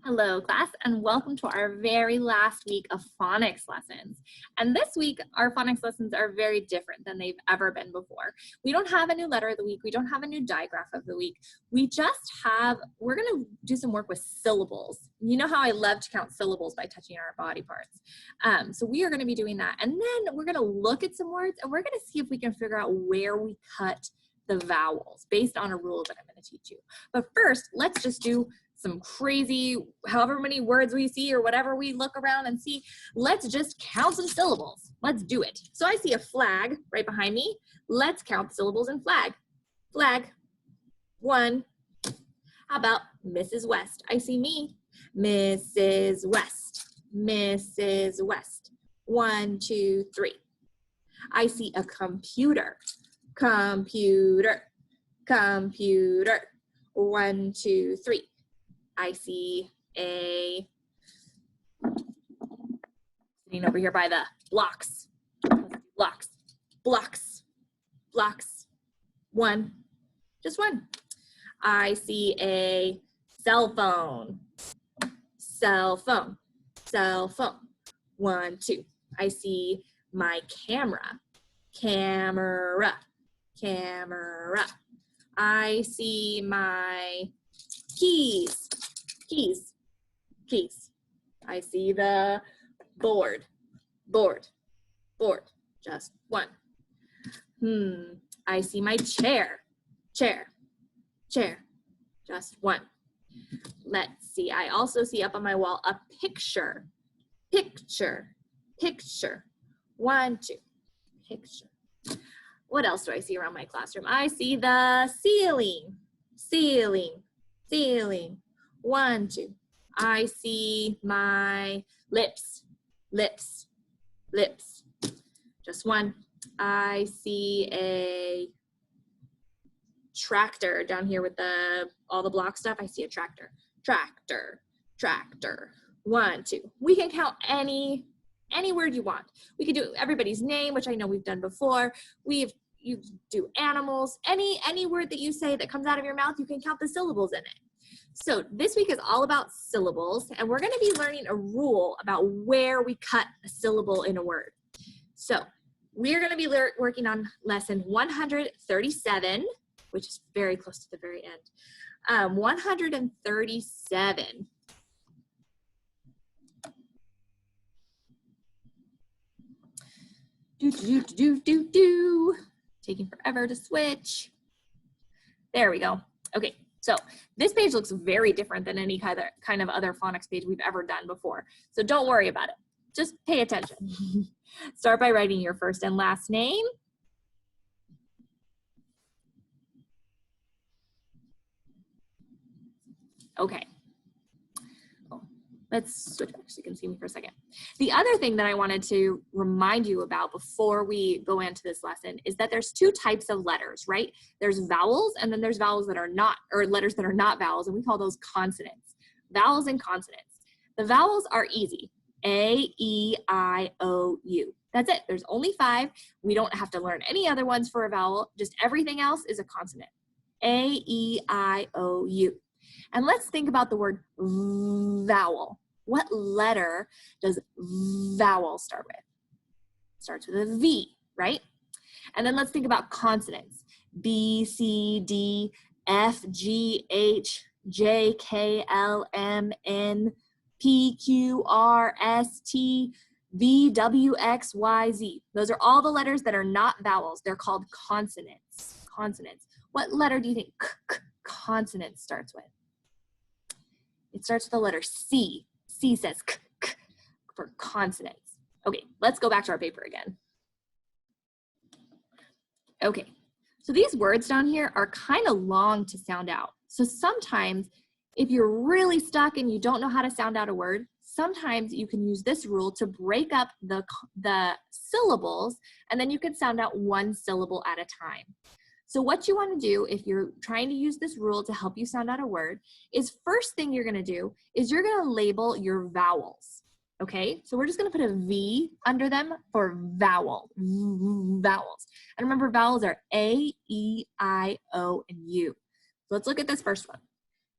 Hello class, and welcome to our very last week of phonics lessons. And this week our phonics lessons are very different than they've ever been before. We don't have a new letter of the week, we don't have a new digraph of the week. We're gonna do some work with syllables. You know how I love to count syllables by touching our body parts. So we are gonna be doing that, and then we're gonna look at some words and we're gonna see if we can figure out where we cut the vowels based on a rule that I'm gonna teach you. But first, let's just do some crazy, however many words we see or whatever we look around and see, let's just count some syllables. Let's do it. So I see a flag right behind me. Let's count syllables in flag. Flag, 1. How about Mrs. West? I see me, Mrs. West, Mrs. West. 1, 2, 3. I see a computer, computer, computer. 1, 2, 3. I see a, sitting over here by the blocks, blocks, blocks, blocks. 1, just 1. I see a cell phone, cell phone, cell phone. 1, 2. I see my camera, camera, camera. I see my keys, keys, keys. I see the board, board, board. Just 1. I see my chair, chair, chair. Just 1. Let's see. I also see up on my wall a picture, picture, picture. 1, 2. Picture. What else do I see around my classroom? I see the ceiling, ceiling, ceiling. 1, 2. I see my lips, lips, lips. Just 1. I see a tractor down here with all the block stuff. I see a tractor, tractor, tractor. 1, 2. We can count any word you want. We could do everybody's name, which I know we've done before. You do animals, any word that you say that comes out of your mouth, you can count the syllables in it. So this week is all about syllables, and we're going to be learning a rule about where we cut a syllable in a word. So we're going to be working on lesson 137, which is very close to the very end. 137. Taking forever to switch. There we go. Okay, so this page looks very different than any kind of other phonics page we've ever done before. So don't worry about it. Just pay attention. Start by writing your first and last name. Okay. Let's switch back so you can see me for a second. The other thing that I wanted to remind you about before we go into this lesson is that there's 2 types of letters, right? There's vowels, and then there's vowels that are not, or letters that are not vowels, and we call those consonants. Vowels and consonants. The vowels are easy. A, E, I, O, U. That's it. There's only 5. We don't have to learn any other ones for a vowel. Just everything else is a consonant. A, E, I, O, U. And let's think about the word vowel. What letter does vowel start with? It starts with a V, right? And then let's think about consonants. B, C, D, F, G, H, J, K, L, M, N, P, Q, R, S, T, V, W, X, Y, Z. Those are all the letters that are not vowels. They're called consonants. Consonants. What letter do you think consonant starts with? It starts with the letter C. C says k, k for consonants. Okay, let's go back to our paper again. Okay, so these words down here are kind of long to sound out. So sometimes if you're really stuck and you don't know how to sound out a word, sometimes you can use this rule to break up the syllables, and then you can sound out 1 syllable at a time. So what you want to do if you're trying to use this rule to help you sound out a word is first thing you're going to do is you're going to label your vowels. Okay, so we're just going to put a V under them for vowel, vowels. And remember, vowels are A, E, I, O, and U. So let's look at this first one.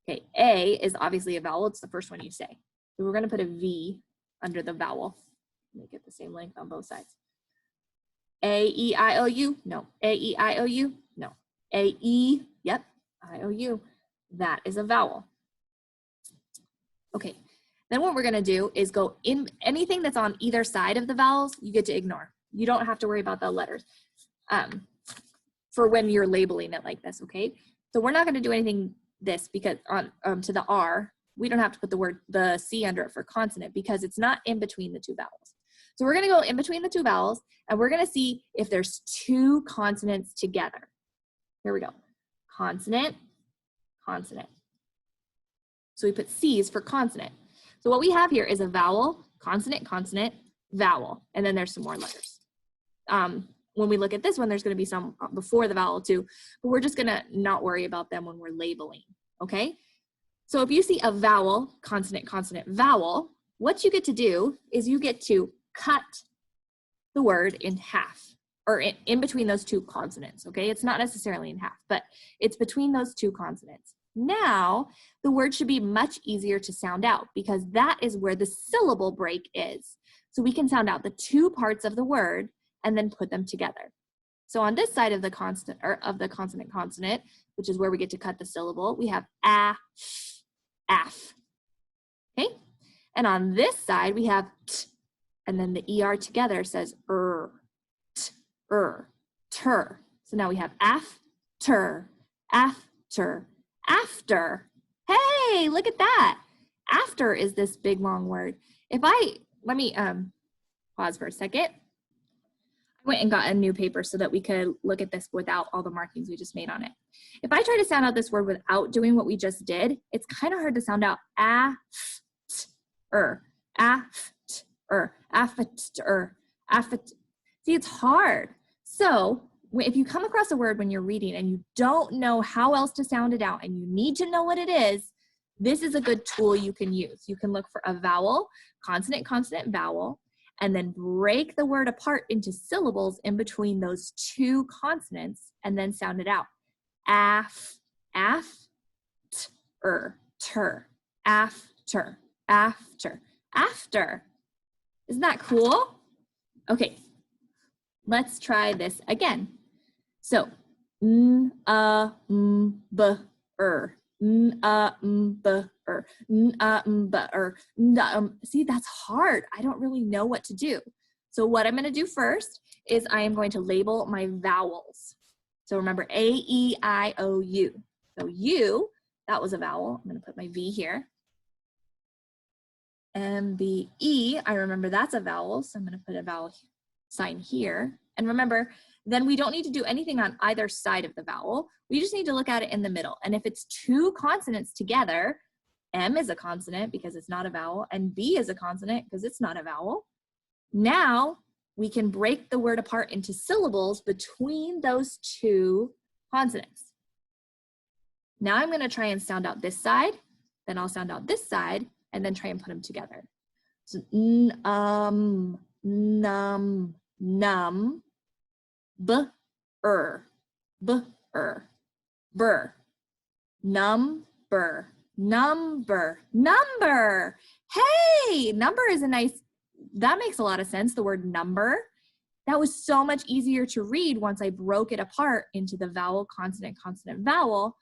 Okay, A is obviously a vowel. It's the first one you say. So we're going to put a V under the vowel. Make it the same length on both sides. A, E, I, O, U. No. A, E, I, O, U. No. A, E. Yep. I, O, U. That is a vowel. Okay. Then what we're going to do is go in anything that's on either side of the vowels, you get to ignore. You don't have to worry about the letters for when you're labeling it like this, okay? So we're not going to do anything this because on to the R, we don't have to put the C under it for consonant because it's not in between the two vowels. So we're going to go in between the two vowels and we're going to see if there's two consonants together. Here we go. Consonant, consonant. So we put C's for consonant. So what we have here is a vowel, consonant, consonant, vowel, and then there's some more letters. When we look at this one, there's going to be some before the vowel too, but we're just going to not worry about them when we're labeling, okay? So if you see a vowel, consonant, consonant, vowel, what you get to do is you get to cut the word in half, or in between those two consonants, okay? It's not necessarily in half, but it's between those two consonants. Now, the word should be much easier to sound out because that is where the syllable break is. So we can sound out the two parts of the word and then put them together. So on this side of the consonant, or of the consonant consonant, which is where we get to cut the syllable, we have a, af. Okay? And on this side, we have t, and then the ER together says t, ter. So now we have after, after, after. Hey, look at that. After is this big long word. Let me pause for a second. I went and got a new paper so that we could look at this without all the markings we just made on it. If I try to sound out this word without doing what we just did, it's kind of hard to sound out after, after, after, after. See, it's hard. So if you come across a word when you're reading and you don't know how else to sound it out and you need to know what it is, this is a good tool you can use. You can look for a vowel, consonant, consonant, vowel, and then break the word apart into syllables in between those two consonants and then sound it out. Af, ter, after, after, after. Isn't that cool? Okay, let's try this again. So, b, see, that's hard. I don't really know what to do. So what I'm going to do first is I am going to label my vowels. So remember A, E, I, O, U. So U, that was a vowel. I'm going to put my V here. M, B, E, I remember that's a vowel. So I'm going to put a vowel sign here. And remember, then we don't need to do anything on either side of the vowel. We just need to look at it in the middle. And if it's two consonants together, M is a consonant because it's not a vowel, and B is a consonant because it's not a vowel. Now we can break the word apart into syllables between those two consonants. Now I'm going to try and sound out this side, then I'll sound out this side, and then try and put them together. So num, b-er, burr, number, number, number. Hey, number is a nice, that makes a lot of sense, the word number. That was so much easier to read once I broke it apart into the vowel, consonant, consonant, vowel.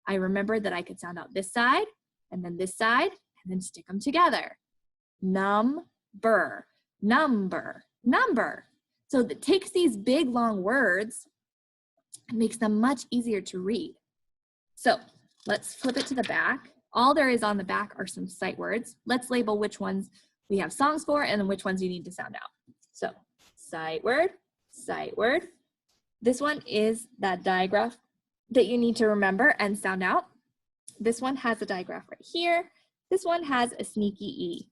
I remembered that I could sound out this side, and then this side, and then stick them together. Number, number, number. So it takes these big, long words and makes them much easier to read. So let's flip it to the back. All there is on the back are some sight words. Let's label which ones we have songs for and then which ones you need to sound out. So sight word, sight word. This one is that digraph that you need to remember and sound out. This one has a digraph right here. This one has a sneaky E.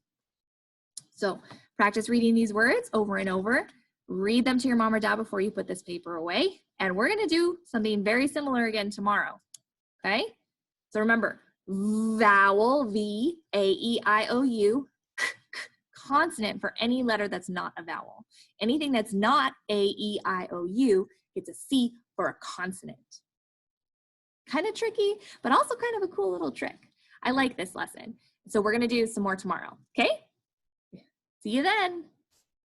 So practice reading these words over and over. Read them to your mom or dad before you put this paper away. And we're going to do something very similar again tomorrow. Okay? So remember, vowel, V, A, E, I, O, U, consonant for any letter that's not a vowel. Anything that's not A, E, I, O, U gets a C for a consonant. Kind of tricky, but also kind of a cool little trick. I like this lesson. So we're going to do some more tomorrow. Okay? See you then.